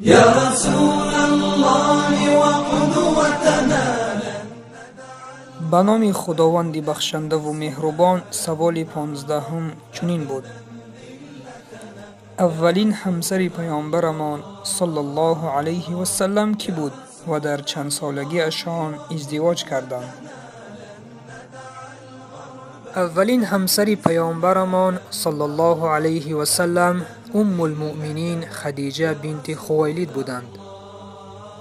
يا رسول الله وقدوتنا. به نام خداوند بخشنده و مهربان. سوال 15 چنین بود: اولین همسر پیامبرمان صلی الله علیه و سلم کی بود و در چند سالگی اشان ازدواج کردند؟ اولین همسر پیامبرمان صلی الله علیه و سلم ام المؤمنین خدیجه بنت خویلد بودند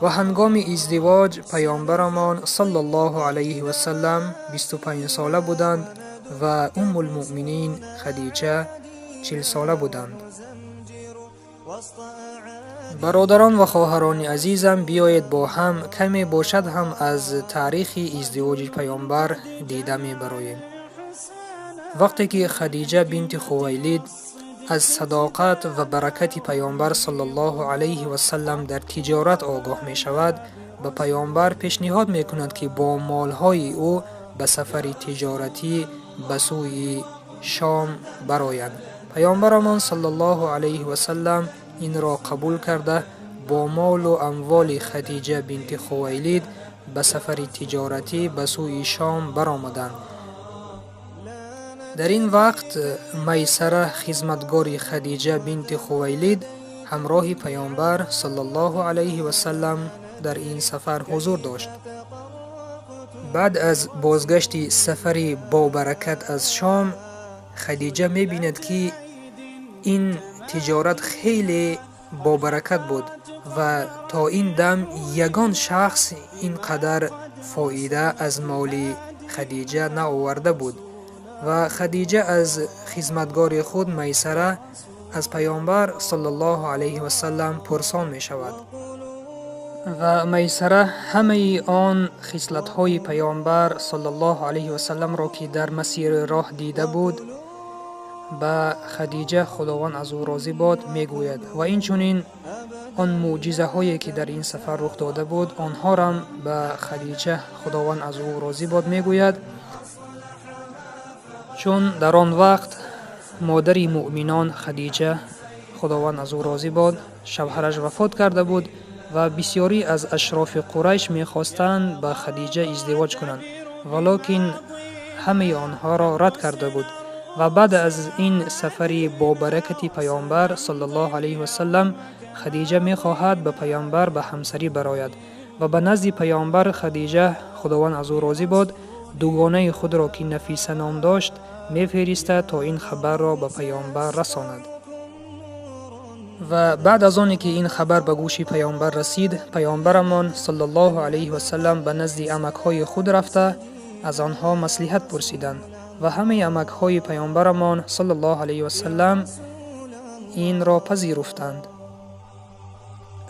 و هنگام ازدواج پیامبرمان صلی الله علیه و سلم 25 ساله بودند و ام المؤمنین خدیجه 40 ساله بودند. برادران و خواهران عزیزم، بیایید با هم کمی باشد هم از تاریخ ازدواج پیامبر دیده می براییم. وقتی که خدیجه بنت خویلد از صداقت و برکت پیامبر صلی الله علیه و سلم در تجارت آگاه می شود، به پیامبر پیشنهاد می کند که با مالهای او به سفر تجارتی به سوی شام برآیند. پیامبرمان صلی الله علیه و سلم این را قبول کرده با مال و اموال خدیجه بنت خویلد به سفر تجارتی به سوی شام برآمدند. در این وقت میسره خدمتگار خدیجه بنت خویلد همراه پیامبر صلی الله علیه و سلم در این سفر حضور داشت. بعد از بازگشت سفر با برکت از شام، خدیجه می بیند که این تجارت خیلی با برکت بود و تا این دم یگان شخص اینقدر فایده از مال خدیجه نآورده بود و خدیجه از خدمتگار خود میسره از پیامبر صلی الله علیه و سلم پرسان می شود و میسره همه آن خصلت‌های پیامبر صلی الله علیه و سلم را که در مسیر راه دیده بود به خدیجه خداوند از او راضی باد می گوید و این چنین آن معجزه هایی که در این سفر رخ داده بود آنها را به خدیجه خداوند از او راضی باد می گوید، چون در آن وقت مادر مؤمنان خدیجه خداوند از او راضی باد شوهرش وفات کرده بود و بسیاری از اشراف قریش می خواستند به خدیجه ازدواج کنند، ولکن همه آنها را رد کرده بود و بعد از این سفری با برکت پیامبر صلی الله علیه و سلم خدیجه می خواهد به پیامبر به همسری برآید و به نزد پیامبر خدیجه خداوند از او راضی باد دوگانه خود را که نفیسه نام داشت می فرستد تا این خبر را به پیامبر رساند. و بعد از آنی که این خبر به گوش پیامبر رسید، پیامبرمان صلی الله علیه و سلم به نزد عمک‌های خود رفته از آنها مصلحت پرسیدند و همه عمک‌های پیامبرمان صلی الله علیه و سلم این را پذیرفتند.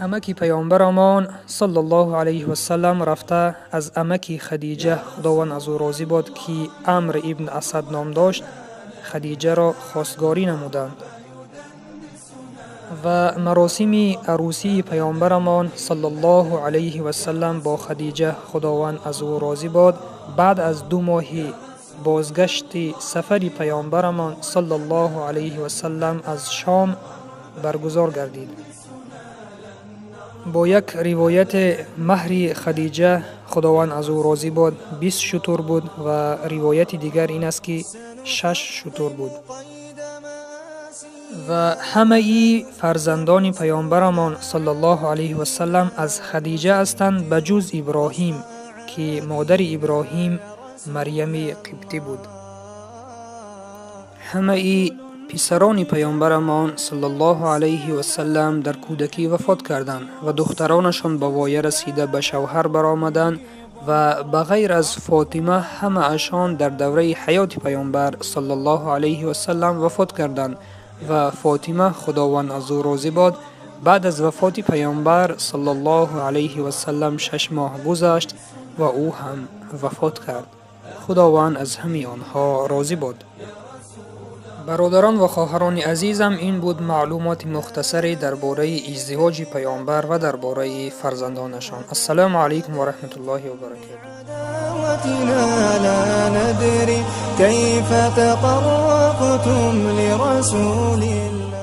عمک پیامبرمان صلی الله علیه و سلم رفته از عمک خدیجه خداوند از او راضی باد که عمرو ابن اسد نام داشت خدیجه را خواستگاری نمودند و مراسم عروسی پیامبرمان صلی الله علیه و سلم با خدیجه خداوند از او راضی باد بعد از 2 ماه بازگشت سفر پیامبرمان صلی الله علیه و سلم از شام برگزار گردید. با یک روایت مهر خدیجه خداوند از او راضی باد 20 شتر بود و روایت دیگر این است که 6 شتر بود. و همه ای فرزندان پیامبرمان صلی الله علیه و سلم از خدیجه هستند بجز ابراهیم که مادر ابراهیم مریم قبطی بود. همه ای پسران پیامبرمان صلی الله علیه و سلم در کودکی وفات کردند و دخترانشان به وایه رسیده به شوهر برآمدند و بغیر از فاطمه همه اشان در دوره حیات پیامبر صلی الله علیه و سلم وفات کردند و فاطمه خداوند از او راضی باد بعد از وفات پیامبر صلی الله علیه و سلم 6 ماه گذشت و او هم وفات کرد. خداوند از همه آنها راضی باد. برادران و خواهران عزیزم، این بود معلومات مختصری درباره ازدواج پیامبر و درباره فرزندانشان. السلام علیکم و رحمت الله و برکاته. لا ندري كيف تطرقتم لرسول الله.